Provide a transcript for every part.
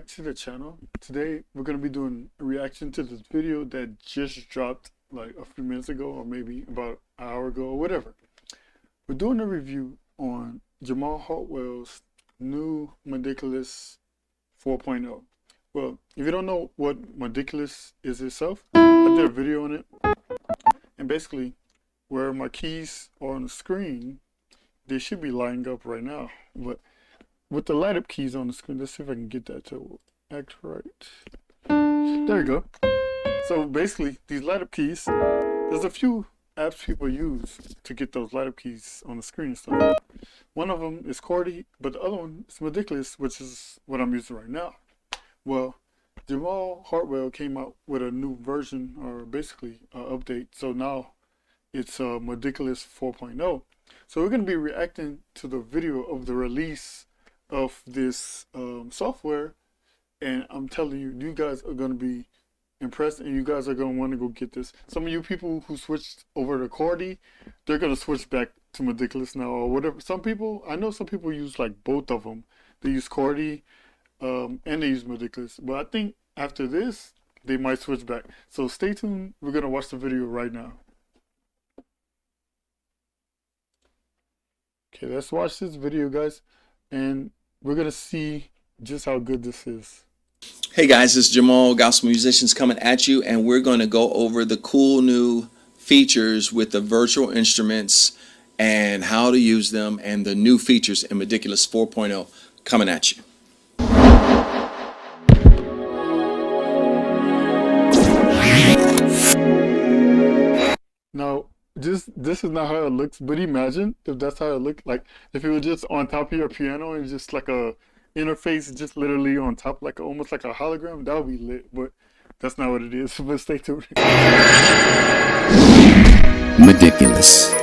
back to the channel. Today we're going to be doing a reaction to this video that just dropped like a few minutes ago, or maybe about an hour ago, or whatever. We're doing a review on Jamal Hartwell's new MIDIculous 4.0. Well, if you don't know what MIDIculous is itself, I did a video on it, and basically where my keys are on the screen, they should be lined up right now, but with the light up keys on the screen, let's see if I can get that to act right. There you go. So basically, these light up keys, there's a few apps people use to get those light up keys on the screen and stuff. One of them is Cordy, but the other one is MIDIculous, which is what I'm using right now. Well, Jamal Hartwell came out with a new version, or basically an update. So now it's MIDIculous 4.0. So we're going to be reacting to the video of the release of this software, and I'm telling you, you guys are going to be impressed, and you guys are going to want to go get this. Some of you people who switched over to Cordy, they're going to switch back to MIDIculous now, or whatever. Some people, I know some people use like both of them. They use Cordy and they use MIDIculous, but I think after this they might switch back. So stay tuned, we're going to watch the video right now. Okay, let's watch this video, guys, and we're gonna see just how good this is. Hey guys, it's Jamal, Gospel Musicians, coming at you, and we're going to go over the cool new features with the virtual instruments and how to use them, and the new features in MIDIculous 4.0 coming at you. Now, this is not how it looks, but imagine if that's how it looked. Like if it was just on top of your piano and just like a interface just literally on top, like almost like a hologram, that would be lit. But that's not what it is. But stay tuned. MIDIculous.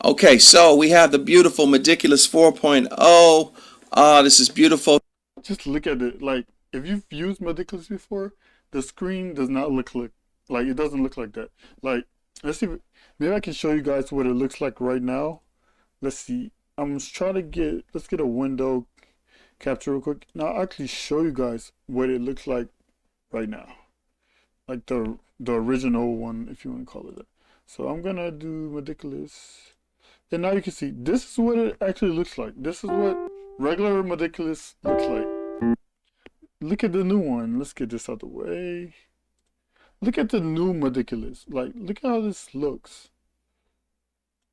Okay, so we have the beautiful MIDIculous 4.0. This is beautiful. Just look at it. Like if you've used MIDIculous before, the screen does not look like it doesn't look like that. Like, let's see, maybe I can show you guys what it looks like right now. Let's see. I'm just trying to let's get a window capture real quick. Now I'll actually show you guys what it looks like right now. Like the original one, if you want to call it that. So I'm gonna do MIDIculous. And now you can see, this is what it actually looks like. This is what regular MIDIculous looks like. Look at the new one. Let's get this out of the way. Look at the new MIDIculous. Like, look at how this looks.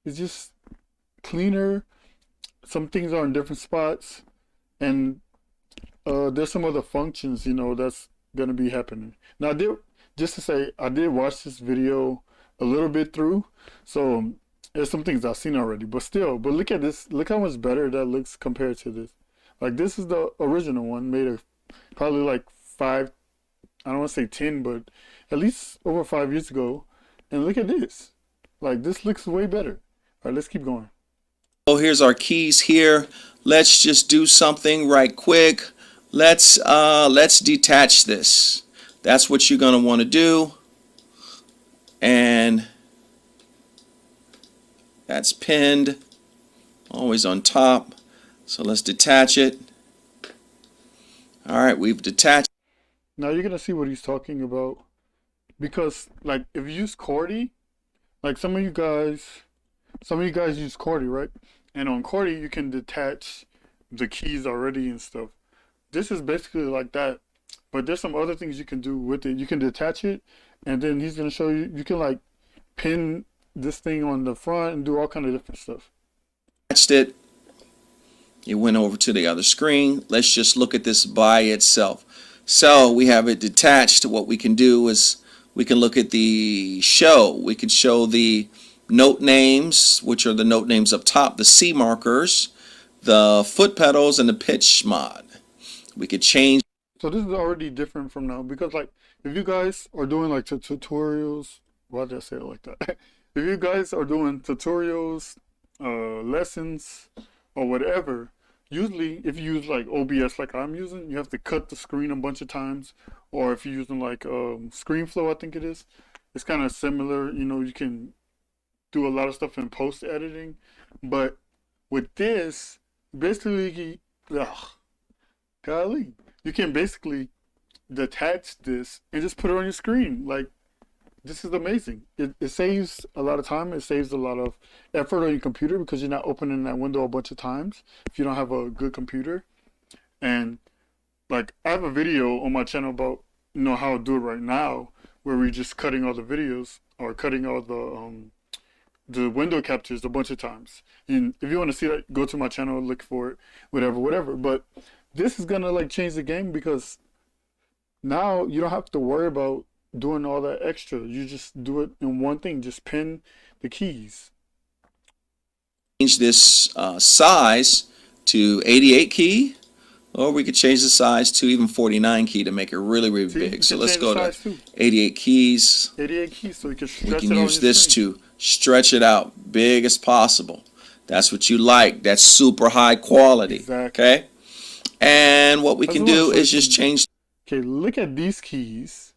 It's just cleaner. Some things are in different spots. And there's some other functions, you know, that's going to be happening. Now, just to say, I did watch this video a little bit through. So, there's some things I've seen already. But still, look at this. Look how much better that looks compared to this. Like, this is the original one, made of probably like I don't want to say 10, but at least over 5 years ago. And look at this. Like, this looks way better. All right, let's keep going. So here's our keys here. Let's just do something right quick. Let's detach this. That's what you're going to want to do. And that's pinned, always on top. So let's detach it. All right, we've detached. Now you're gonna see what he's talking about, because like if you use Cordy, like some of you guys use Cordy, right? And on Cordy you can detach the keys already and stuff. This is basically like that, but there's some other things you can do with it. You can detach it, and then he's gonna show you. You can like pin this thing on the front and do all kind of different stuff. Attached it. It went over to the other screen. Let's just look at this by itself. So we have it detached. What we can do is we can look at the show. We can show the note names, which are the note names up top, the C markers, the foot pedals, and the pitch mod. We could change. So this is already different from now, because like if you guys are doing like tutorials, why did I say it like that? If you guys are doing tutorials, lessons, or whatever, usually if you use like OBS like I'm using, you have to cut the screen a bunch of times. Or if you're using like ScreenFlow, I think it is, it's kind of similar. You know, you can do a lot of stuff in post editing, but with this, basically, ugh, golly, you can basically detach this and just put it on your screen. Like, this is amazing. It saves a lot of time. It saves a lot of effort on your computer because you're not opening that window a bunch of times if you don't have a good computer. And like, I have a video on my channel about how to do it right now, where we're just cutting all the videos or cutting all the window captures a bunch of times. And if you want to see that, go to my channel, look for it, whatever. But this is gonna like change the game because now you don't have to worry about doing all that extra. You just do it in one thing. Just pin the keys. Change this size to 88 key, or we could change the size to even 49 key to make it really See, big. you So can let's change the go to size too. 88 keys. 88 keys, so you can We stretch can it on use your this screen. to stretch it out big as possible. That's what you like. That's super high quality. Exactly. Okay? And what we I can just want do to show you is just something. change. Okay, look at these keys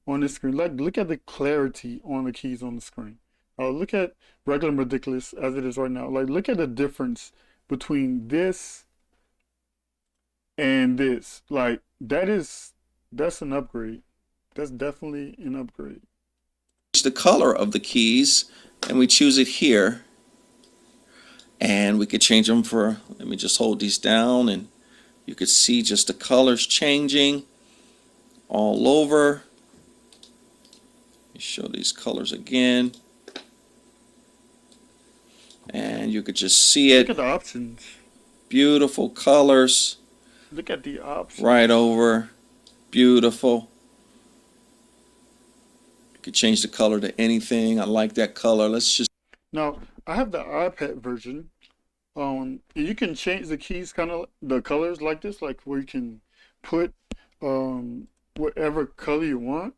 on the screen. Like, look at the clarity on the keys on the screen. Look at regular MIDIculous as it is right now. Like, look at the difference between this and this. Like, that's an upgrade. That's definitely an upgrade. The color of the keys, and we choose it here, and we could change them for, let me just hold these down, and you could see just the colors changing all over. Let me show these colors again, and you could just see Look it. at the options. Beautiful colors Look at the options. right over. Beautiful. You could change the color to anything. I like that color. Let's just. Now, I have the iPad version. You can change the keys, kind of the colors like this, like where you can put whatever color you want.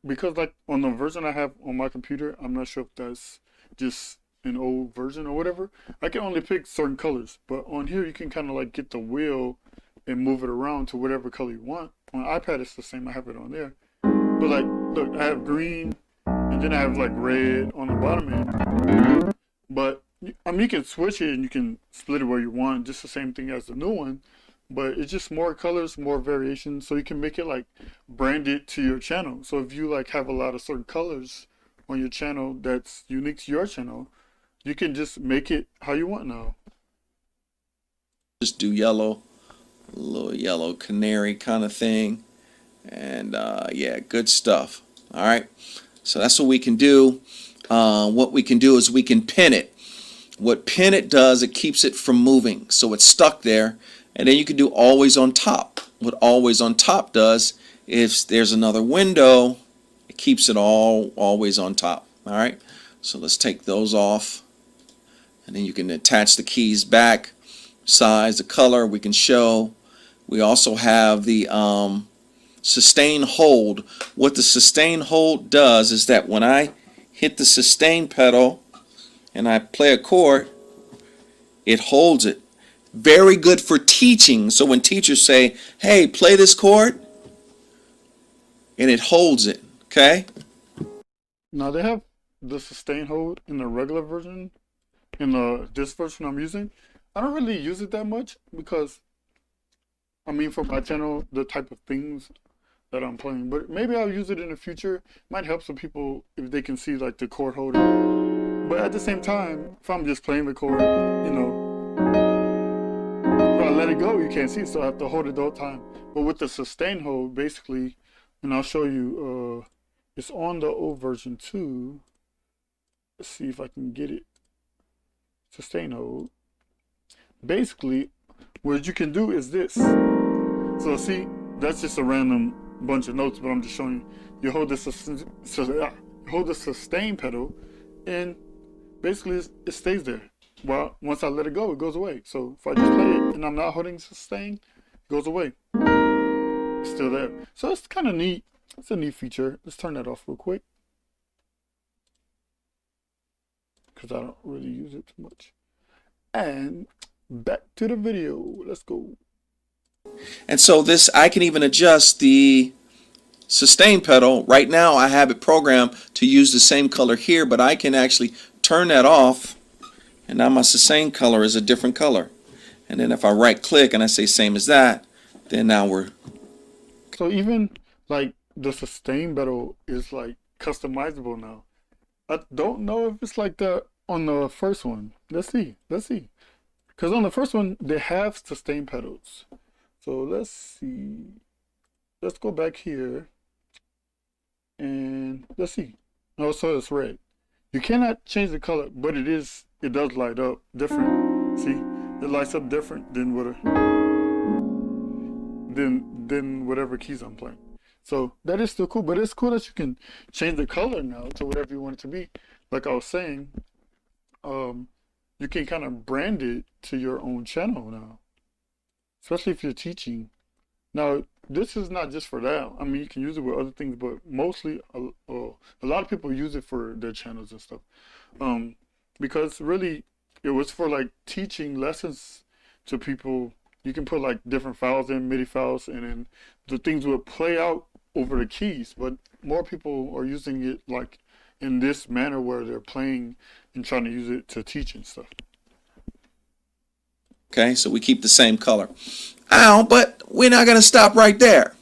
Because like on the version I have on my computer, I'm not sure if that's just an old version or whatever. I can only pick certain colors, but on here you can kind of like get the wheel and move it around to whatever color you want. On iPad it's the same. I have it on there. But like, look, I have green, and then I have like red on the bottom end. But I mean, you can switch it and you can split it where you want, just the same thing as the new one. But it's just more colors, more variations, so you can make it like branded to your channel. So if you like have a lot of certain colors on your channel that's unique to your channel, you can just make it how you want now. Just do yellow, a little yellow canary kind of thing, and yeah, good stuff. All right, so that's what we can do. What we can do is we can pin it. What pin it does, it keeps it from moving, so it's stuck there. And then you can do always on top. What always on top does, if there's another window, it keeps it all always on top. All right, so let's take those off, and then you can attach the keys back. Size, the color we can show. We also have the sustain hold. What the sustain hold does is that when I hit the sustain pedal and I play a chord, it holds it. Very good for teaching. So when teachers say, hey, play this chord, and it holds it. Okay? Now they have the sustain hold in the regular version, in this version I'm using. I don't really use it that much because, I mean, for my channel, the type of things that I'm playing. But maybe I'll use it in the future. It might help some people if they can see like the chord holding. But at the same time, if I'm just playing the chord, if I let it go, you can't see it, so I have to hold it the whole time. But with the sustain hold, basically, and I'll show you, it's on the old version too. Let's see if I can get it. Sustain hold. Basically, what you can do is this. So see, that's just a random bunch of notes, but I'm just showing you. You hold the sustain pedal, and basically it stays there. Well, once I let it go, it goes away. So if I just play it and I'm not holding sustain, it goes away. It's still there. So it's kind of neat. It's a neat feature. Let's turn that off real quick, because I don't really use it too much. And back to the video. Let's go. And so this, I can even adjust the sustain pedal. Right now I have it programmed to use the same color here, but I can actually turn that off, and now my sustain color is a different color. And then if I right click and I say same as that, then now we're So even like the sustain pedal is like customizable now. I don't know if it's like that on the first one. Let's see. Let's see. Because on the first one, they have sustain pedals. So let's see. Let's go back here and let's see. Oh, so it's red. You cannot change the color, but it does light up different. See? It lights up different than whatever keys I'm playing. So that is still cool, but it's cool that you can change the color now to whatever you want it to be. Like I was saying, you can kind of brand it to your own channel now, especially if you're teaching. Now, this is not just for that. I mean, you can use it with other things, but mostly a lot of people use it for their channels and stuff. Because really, it was for like teaching lessons to people. You can put like different files in, MIDI files, and then the things would play out over the keys. But more people are using it like in this manner where they're playing and trying to use it to teach and stuff. okay. So we keep the same color. Ow, but we're not going to stop right there.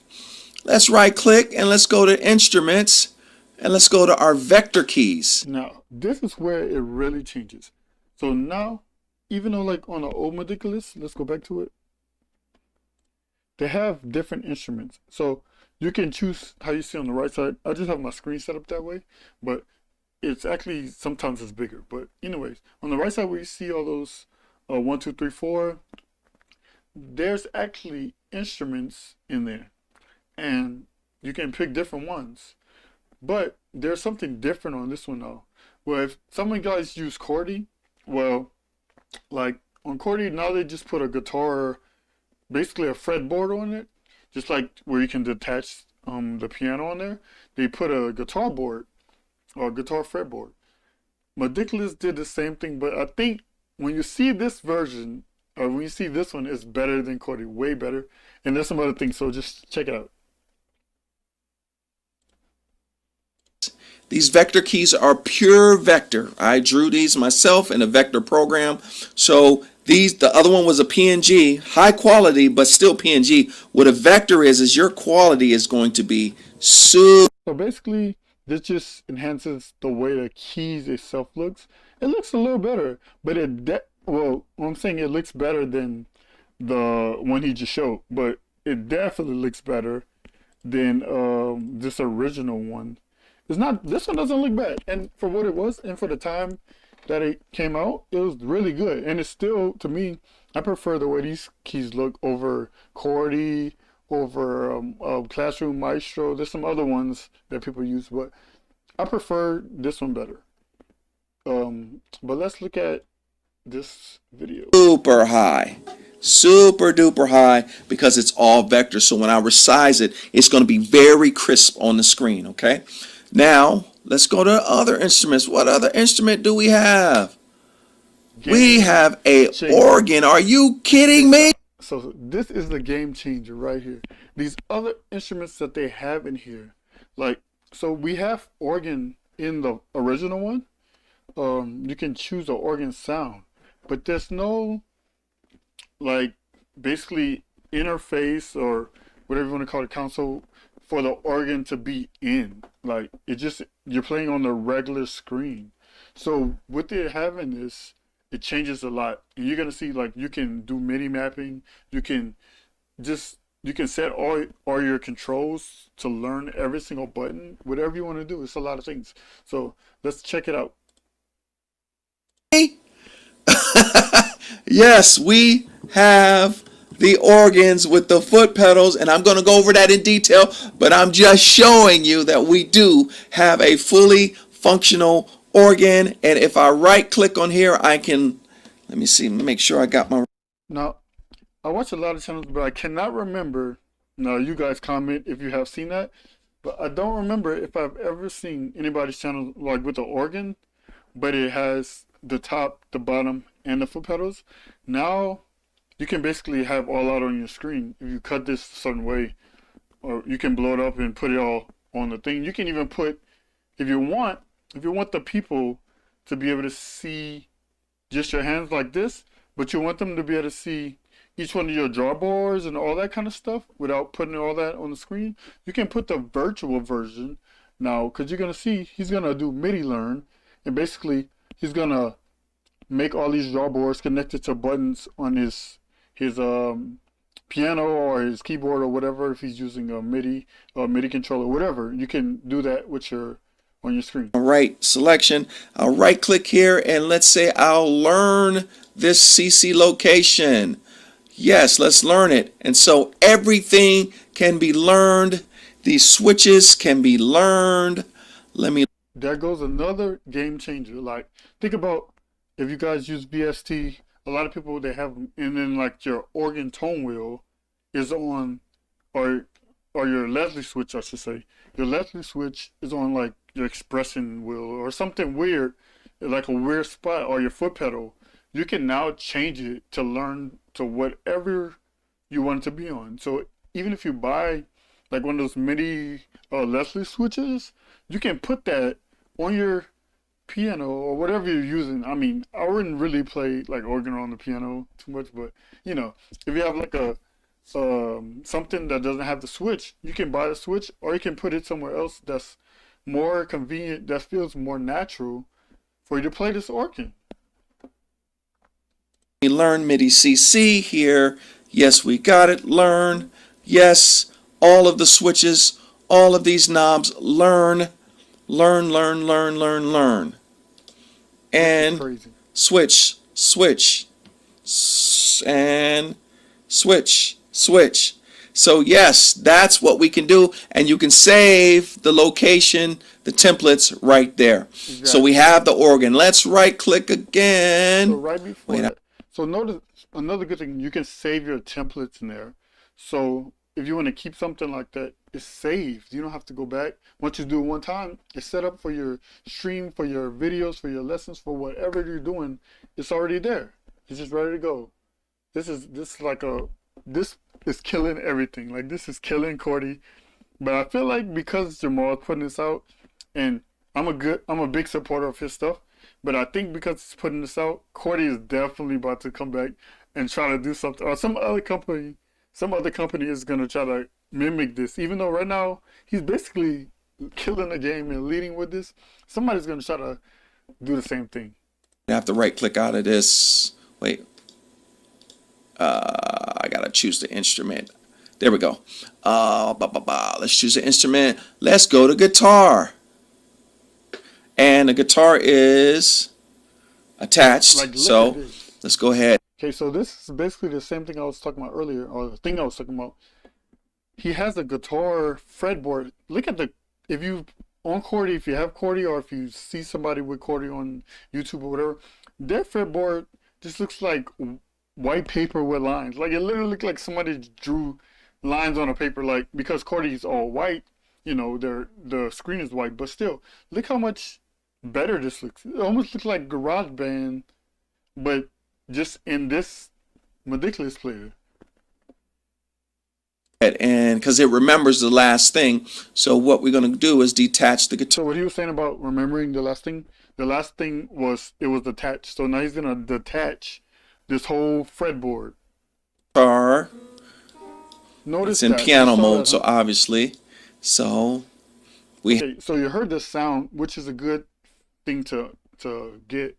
Let's right click and let's go to instruments and let's go to our vector keys. Now, this is where it really changes. So now, even though like on the old MIDIculous, let's go back to it. They have different instruments. So you can choose how you see on the right side. I just have my screen set up that way, but it's actually, sometimes it's bigger. But anyways, on the right side where you see all those 1, 2, 3, 4, there's actually instruments in there. And you can pick different ones. But there's something different on this one though. Well, if some of you guys use Chordy, well, like on Chordy now they just put a guitar, basically a fretboard on it, just like where you can detach the piano on there. They put a guitar board or a guitar fretboard. MIDIculous did the same thing, but I think when you see this version or when you see this one, it's better than Chordy, way better. And there's some other things, so just check it out. These vector keys are pure vector. I drew these myself in a vector program. So the other one was a PNG, high quality, but still PNG. What a vector is your quality is going to be super. So basically, this just enhances the way the keys itself looks. It looks a little better, but well, I'm saying it looks better than the one he just showed, but it definitely looks better than this original one. It's not, this one doesn't look bad, and for what it was and for the time that it came out, it was really good. And it's still, to me, I prefer the way these keys look over Chordy, over Classroom Maestro. There's some other ones that people use, but I prefer this one better. But let's look at this video. Super duper high, because it's all vector. So when I resize it, it's going to be very crisp on the screen. Okay, now let's go to other instruments. What other instrument do we have? We have a organ. Are you kidding me? So this is the game changer right here. These other instruments that they have in here, like, so we have organ in the original one. You can choose the organ sound, but there's no, like, basically interface or whatever you want to call it, console for the organ to be in. Like, it just, you're playing on the regular screen. So what they're having is, it changes a lot. And you're gonna see, like, you can do MIDI mapping. You can set all your controls to learn every single button, whatever you want to do. It's a lot of things. So let's check it out. Yes, we have the organs with the foot pedals, and I'm going to go over that in detail, but I'm just showing you that we do have a fully functional organ. And if I right click on here, I can, let me see, make sure I got my. Now, I watch a lot of channels, but I cannot remember. Now, you guys comment if you have seen that, but I don't remember if I've ever seen anybody's channel like with the organ, but it has the top, the bottom, and the foot pedals. Now you can basically have all out on your screen if you cut this a certain way, or you can blow it up and put it all on the thing. You can even put, if you want the people to be able to see just your hands like this, but you want them to be able to see each one of your drawbars and all that kind of stuff without putting all that on the screen, you can put the virtual version now, because you're gonna see he's gonna do MIDI learn, and basically he's gonna make all these drawbars connected to buttons on his piano or his keyboard or whatever. If he's using a MIDI controller, whatever, you can do that with your on your screen. Right selection. I'll right click here and let's say I'll learn this CC location. Yes, let's learn it. And so everything can be learned. These switches can be learned. Let me. There goes another game changer. Like, think about if you guys use VST, a lot of people they have, and then like your organ tone wheel is on, or your Leslie switch, I should say. Your Leslie switch is on like your expression wheel or something weird, like a weird spot, or your foot pedal. You can now change it to learn to whatever you want it to be on. So even if you buy like one of those MIDI Leslie switches, you can put that on your piano or whatever you're using. I mean, I wouldn't really play like organ on the piano too much, but you know, if you have like a something that doesn't have the switch, you can buy the switch, or you can put it somewhere else that's more convenient, that feels more natural for you to play this organ. Learn MIDI CC here. Yes, we got it. Learn. Yes, all of the switches, all of these knobs. Learn, learn, learn, learn, learn, learn. And Crazy. switch, switch, and switch, switch. So yes, that's what we can do, and you can save the location, the templates right there. Exactly. So we have the organ. Let's right click again. So right before that, so notice another good thing, you can save your templates in there. So if you want to keep something like that, it's saved. You don't have to go back. Once you do it one time, it's set up for your stream, for your videos, for your lessons, for whatever you're doing. It's already there. It's just ready to go. This is killing everything. Like, this is killing Cordy. But I feel like because Jamal putting this out, and I'm a big supporter of his stuff, but I think because he's putting this out, Cordy is definitely about to come back and try to do something, or some other company is gonna try to mimic this. Even though right now he's basically killing the game and leading with this, somebody's gonna try to do the same thing. I have to right click out of this. Wait. I gotta choose the instrument. There we go. Let's choose the instrument. Let's go to guitar. And the guitar is attached. Like, look so at this. let's go ahead. Okay, so this is basically the same thing I was talking about earlier, or the thing I was talking about. He has a guitar fretboard. Look at if you on Cordy, if you have Cordy, or if you see somebody with Cordy on YouTube or whatever, their fretboard just looks like white paper with lines. Like, it literally looked like somebody drew lines on a paper, like, because Cordy's all white, you know, the screen is white, but still, look how much better this looks. It almost looks like GarageBand, but just in this MIDIculous player. And because it remembers the last thing, so what we're going to do is detach the guitar. So what he was saying about remembering the last thing was it was attached. So now he's going to detach this whole fretboard. Notice it's in that. piano mode, that, so obviously. So we okay, so you heard the sound, which is a good thing to get.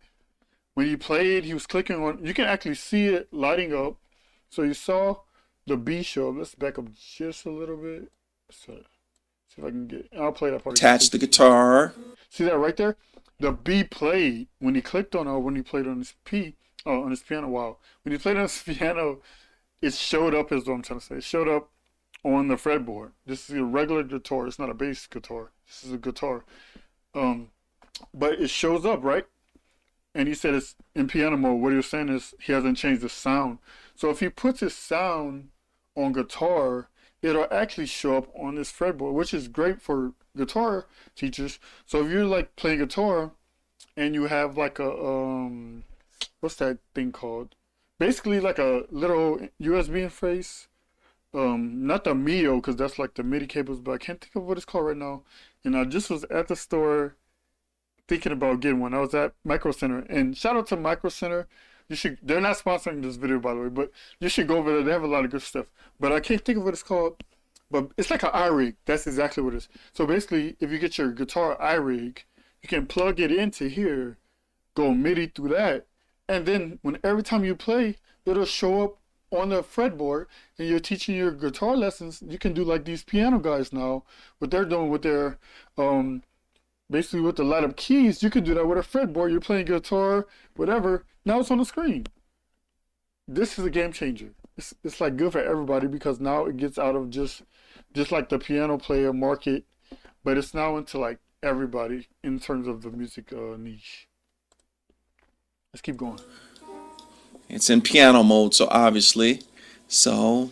When you played, he was clicking on, you can actually see it lighting up. So you saw the B show. Let's back up just a little bit. So see if I can get, I'll play that part. attach the guitar. See that right there? The B played when he clicked on, or when he played on his on his piano. Wow. When he played on his piano, it showed up, is what I'm trying to say. It showed up on the fretboard. This is a regular guitar. It's not a bass guitar. This is a guitar. But it shows up, right? And he said it's in piano mode. What he was saying is he hasn't changed the sound. So if he puts his sound on guitar, it'll actually show up on this fretboard, which is great for guitar teachers. So if you're like playing guitar and you have like a what's that thing called? Basically like a little USB interface. Not the Midi, because that's like the MIDI cables, but I can't think of what it's called right now. And I just was at the store thinking about getting one. I was at Micro Center, and shout out to Micro Center You should. They're not sponsoring this video, by the way, but you should go over there. They have a lot of good stuff. But I can't think of what it's called. But it's like an iRig. That's exactly what it is. So basically, if you get your guitar iRig, you can plug it into here, go MIDI through that, and then every time you play, it'll show up on the fretboard, and you're teaching your guitar lessons. You can do like these piano guys now, what they're doing with their basically with a lot of keys. You can do that with a fretboard. You're playing guitar, whatever. Now it's on the screen. This is a game changer. It's like good for everybody because now it gets out of just like the piano player market, but it's now into like everybody in terms of the music niche. Let's keep going. It's in piano mode, so obviously. So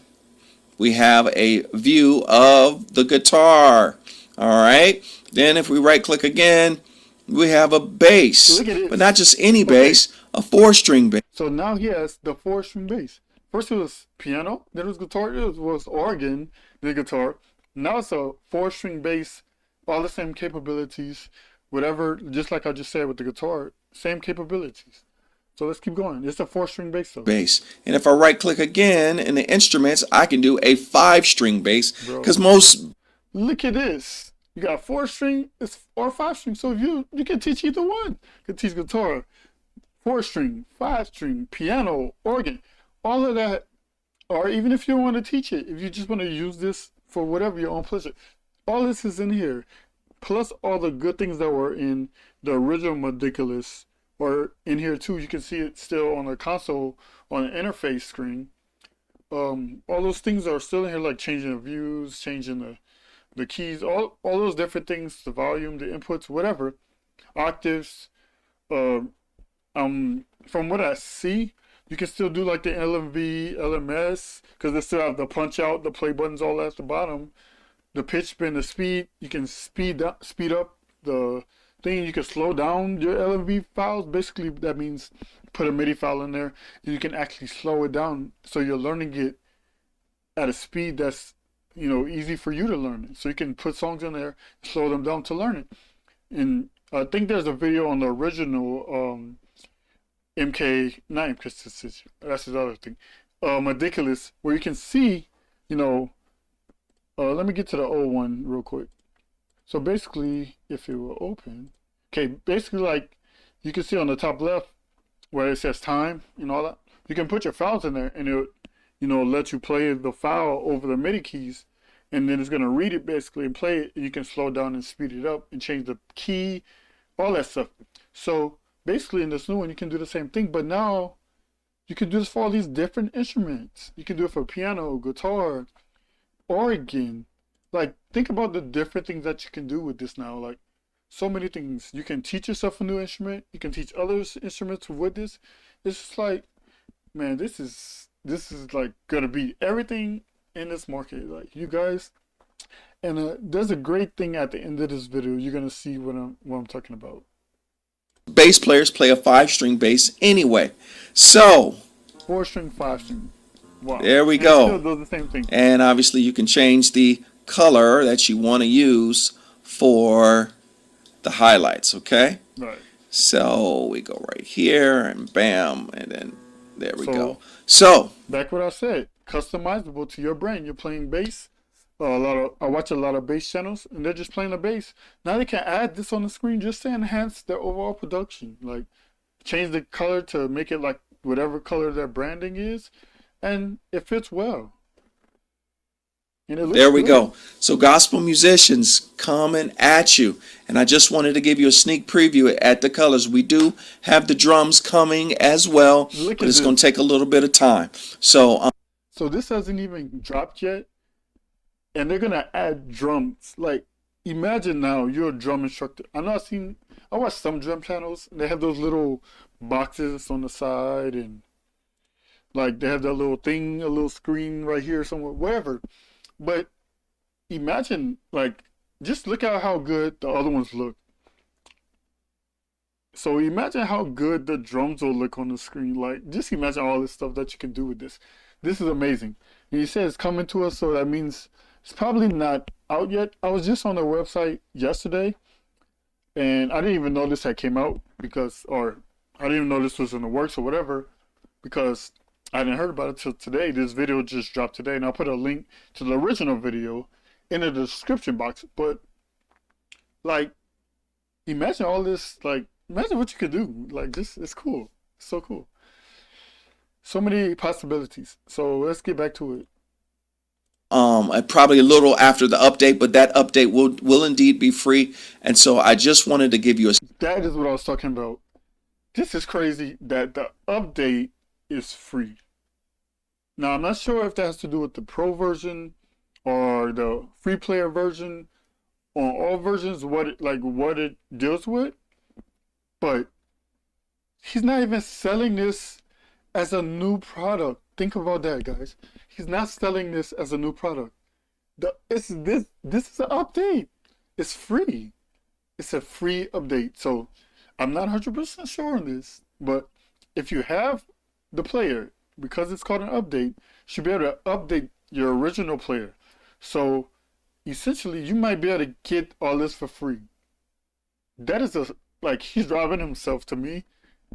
we have a view of the guitar. All right. Then if we right click again, we have a bass. So look at it. But not just any bass, a 4-string bass. So now he has the 4-string bass. First it was piano, then it was guitar, it was organ, then guitar. Now it's a 4-string bass, all the same capabilities, whatever, just like I just said with the guitar, same capabilities. So let's keep going. It's a 4-string bass though. Bass. And if I right click again in the instruments, I can do a 5-string bass. Because most... Look at this. You got 4-string or 5-string. So if you can teach either one. You can teach guitar, 4-string, 5-string, piano, organ, all of that. Or even if you don't want to teach it, if you just want to use this for whatever your own pleasure, all this is in here. Plus all the good things that were in the original MIDIculous, or in here too. You can see it still on the console on the interface screen. All those things are still in here, like changing the views, changing the keys, all those different things, the volume, the inputs, whatever, octaves. From what I see, you can still do like the LMV, LMS, because they still have the punch out, the play buttons, all that at the bottom. The pitch bend, the speed, you can speed up the thing. You can slow down your LMV files. Basically, that means put a MIDI file in there, and you can actually slow it down, so you're learning it at a speed that's easy for you to learn it. So you can put songs in there, slow them down to learn it. And I think there's a video on the original MK, not MK, that's his other thing, MIDIculous, where you can see, let me get to the old one real quick. So basically, if it will open, okay, basically like you can see on the top left where it says time and all that, you can put your files in there and it'll let you play the file over the MIDI keys, and then it's going to read it basically and play it, and you can slow down and speed it up and change the key, all that stuff. So basically in this new one, you can do the same thing, but now you can do this for all these different instruments. You can do it for piano, guitar, organ. Like, think about the different things that you can do with this now. Like, so many things. You can teach yourself a new instrument. You can teach others instruments with this. It's just like, man, this is like gonna be everything in this market. Like, you guys, and there's a great thing at the end of this video. You're gonna see what I'm talking about. Bass players play a 5-string bass anyway. So 4-string, 5-string. Wow. There we and go. Still do the same thing. And obviously you can change the color that you want to use for the highlights, okay? Right. So we go right here and bam, and then there we go. So back what I said, customizable to your brand. You're playing bass. I watch a lot of bass channels, and they're just playing the bass. Now they can add this on the screen just to enhance their overall production. Like, change the color to make it like whatever color their branding is, and it fits well. And it looks there we good. go. So gospel musicians coming at you. And I just wanted to give you a sneak preview at the colors. We do have the drums coming as well, but it's going to take a little bit of time. So this hasn't even dropped yet, and they're going to add drums. Like, imagine now you're a drum instructor. I watch some drum channels, and they have those little boxes on the side, and like they have that little thing, a little screen right here somewhere, wherever. But imagine, like, just look at how good the other ones look. So imagine how good the drums will look on the screen. Like, just imagine all this stuff that you can do with this. This is amazing. And you said it's coming to us, so that means it's probably not out yet. I was just on their website yesterday, and I didn't even know this had came out or I didn't even know this was in the works or whatever. because I didn't heard about it till today. This video just dropped today, and I'll put a link to the original video in the description box. But like, imagine all this. Like, imagine what you could do. Like, this is cool. It's so cool. So many possibilities. So let's get back to it. Probably a little after the update, but that update will indeed be free. And so I just wanted to give you a That is what I was talking about. This is crazy that the update is free. Now, I'm not sure if that has to do with the pro version or the free player version on all versions, what it deals with, but he's not even selling this as a new product. Think about that, guys. He's not selling this as a new product. This is an update. It's free. It's a free update. So I'm not 100% sure on this, but if you have the player, because it's called an update, you should be able to update your original player. So essentially, you might be able to get all this for free. That is like, he's driving himself to me.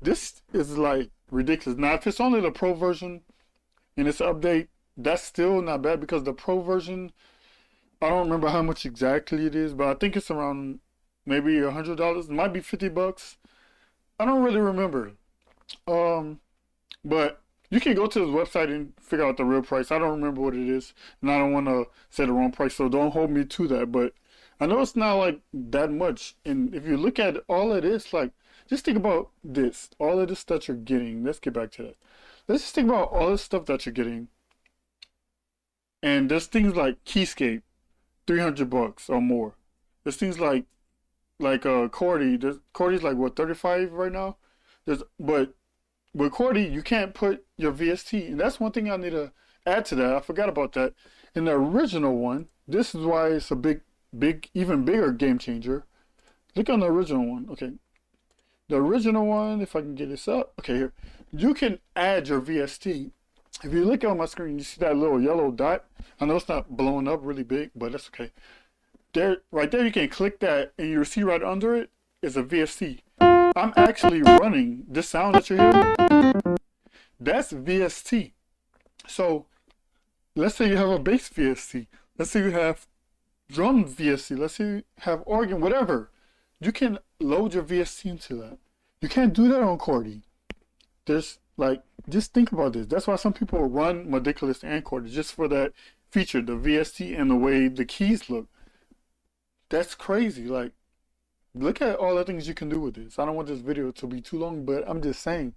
This is like ridiculous. Now, if it's only the pro version and it's an update, that's still not bad, because the pro version, I don't remember how much exactly it is, but I think it's around maybe $100. It might be $50. I don't really remember. But you can go to his website and figure out the real price. I don't remember what it is, and I don't want to say the wrong price, so don't hold me to that. But I know it's not like that much. And if you look at all of this, like, just think about this. All of this that you're getting. Let's get back to that. Let's just think about all this stuff that you're getting. And there's things like Keyscape, $300 or more. There's things like Cordy. Cordy's like what, 35 right now. But with Cordy, you can't put your VST, and that's one thing I need to add to that. I forgot about that. In the original one, this is why it's a big, even bigger game changer. Look on the original one. Okay, the original one. If I can get this up. Okay, here you can add your VST. If you look on my screen, you see that little yellow dot. I know it's not blowing up really big, but that's okay. There, right there, you can click that, and you see right under it is a VST. I'm actually running this sound that you're hearing. That's VST. So let's say you have a bass VST. Let's say you have drum VST. Let's say you have organ, whatever. You can load your VST into that. You can't do that on Cordy. There's like, just think about this. That's why some people run MIDIculous and Cordy, just for that feature, the VST and the way the keys look. That's crazy. Like, look at all the things you can do with this. I don't want this video to be too long, but I'm just saying,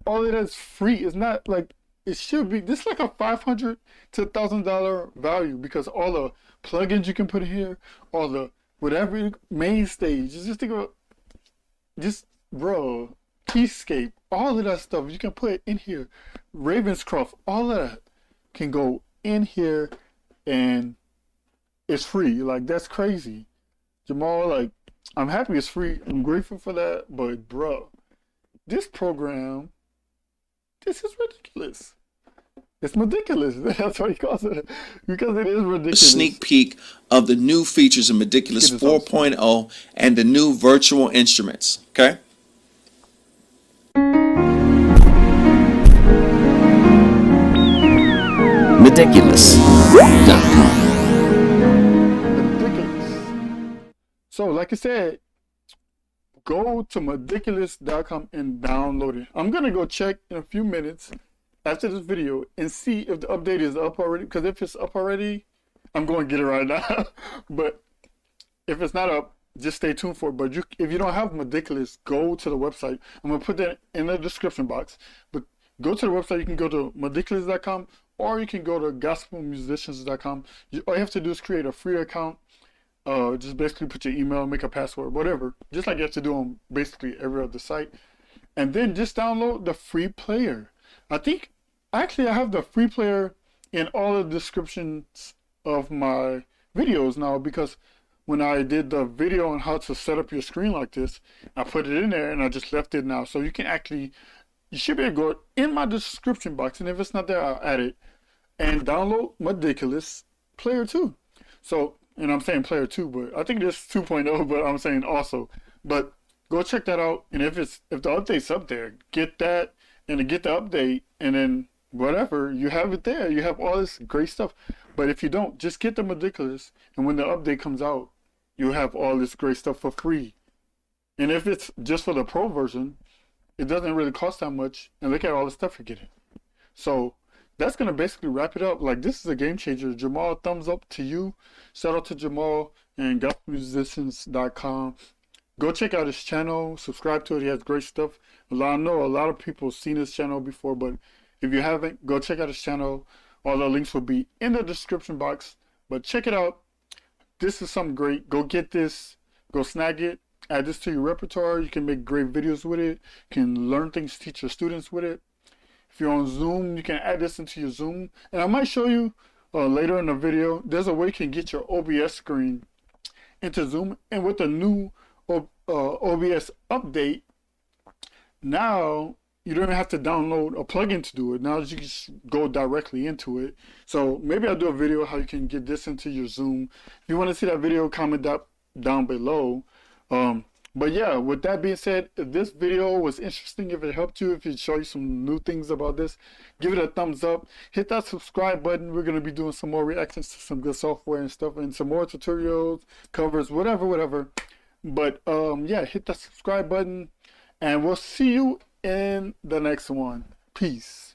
all of that's free. It's not like it should be. This is like a $500 to $1,000 value, because all the plugins you can put in here, all the whatever main stage. Just think about, bro, Keyscape, all of that stuff you can put in here. Ravenscroft, all of that can go in here, and it's free. Like, that's crazy. Jamal, like, I'm happy it's free. I'm grateful for that. But, bro, this program, this is ridiculous. It's MIDIculous. That's what he calls it. Because it is ridiculous. A sneak peek of the new features of MIDIculous 4.0 and the new virtual instruments. Okay? MIDIculous.com. So, like I said, go to MIDIculous.com and download it. I'm going to go check in a few minutes after this video and see if the update is up already. Because if it's up already, I'm going to get it right now. But if it's not up, just stay tuned for it. But if you don't have MIDIculous, go to the website. I'm going to put that in the description box. But go to the website. You can go to MIDIculous.com, or you can go to gospelmusicians.com. All you have to do is create a free account. Just basically put your email, make a password, whatever. Just like you have to do on basically every other site. And then just download the free player. I think, actually, I have the free player in all the descriptions of my videos now, because when I did the video on how to set up your screen like this, I put it in there and I just left it now. So you can actually, you should be able to go in my description box, and if it's not there, I'll add it, and download MIDIculous Player 2. So, and I'm saying Player 2, but I think there's 2.0, but I'm saying also. But go check that out, and if the update's up there, get that and to get the update, and then whatever, you have it there. You have all this great stuff. But if you don't, just get the MIDIculous, and when the update comes out, you have all this great stuff for free. And if it's just for the pro version, it doesn't really cost that much. And look at all the stuff you're getting. So that's gonna basically wrap it up. Like, this is a game changer. Jamal, thumbs up to you. Shout out to Jamal and gospelmusicians.com. Go check out his channel, subscribe to it. He has great stuff. I know a lot of people have seen his channel before, but if you haven't, go check out his channel. All the links will be in the description box. But check it out. This is something great. Go get this. Go snag it. Add this to your repertoire. You can make great videos with it. You can learn things, teach your students with it. If you're on Zoom, you can add this into your Zoom. And I might show you later in the video, there's a way you can get your OBS screen into Zoom. And with the new OBS update, now you don't even have to download a plugin to do it. Now you can just go directly into it. So maybe I'll do a video how you can get this into your Zoom. If you want to see that video, comment that down below. But yeah, with that being said, if this video was interesting, if it helped you, if it showed you some new things about this, give it a thumbs up. Hit that subscribe button. We're going to be doing some more reactions to some good software and stuff, and some more tutorials, covers, whatever. But yeah, hit that subscribe button, and we'll see you in the next one. Peace.